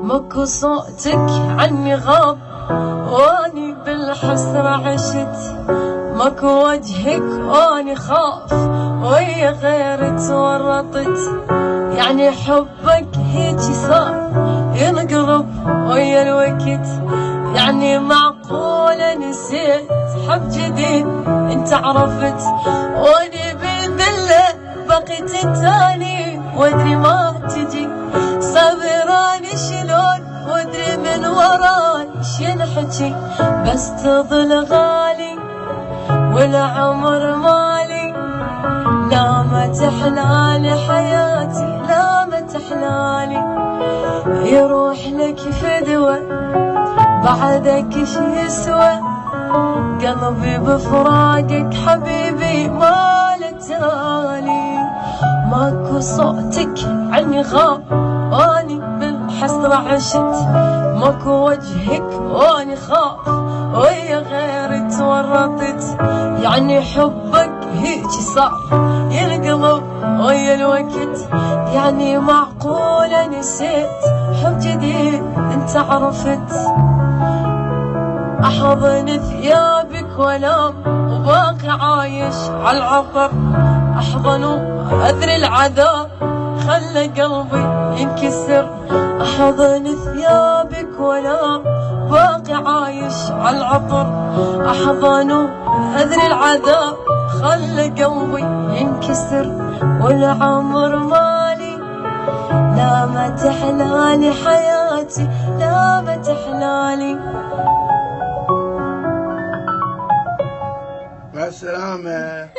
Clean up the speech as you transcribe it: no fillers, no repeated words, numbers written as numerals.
ماكو صوتك عني غاب، واني بالحسرة عشت، ماكو وجهك واني خاف، ويا غير تورطت، يعني حبك هيجي صار ينقرب ويا الوقت، يعني معقولة نسيت حب جديد انت عرفت، واني بالذلة بقيت التاني وادري ما تجي، صبراني شلون وادري من وراي شنحكي، بس تظل غالي والعمر مالي، لا ما تحلالي حياتي، لا ما تحلالي، يروح لك فدوة بعدك ايش يسوى، قلبي بفراقك حبيبي ما له تالي، ماكو صوتك عني غاب، واني بالحسرة عشت، ماكو وجهك واني خاف، ويا غير تورطت، يعني حبك هيجي صار ينقلب ويا الوقت، يعني معقولة نسيت حب جديد انت عرفت، احضن ثيابك وانام وباقي عايش عالعطر، احضن واذري العذاب خلى قلبي ينكسر، احضن ثيابك وانام باقي عايش عالعطر، احضن واذري العذاب خلى قلبي ينكسر، والعمر مالي، لا ما تحلالي حياتي، لا ما تحلالي. مع السلامة.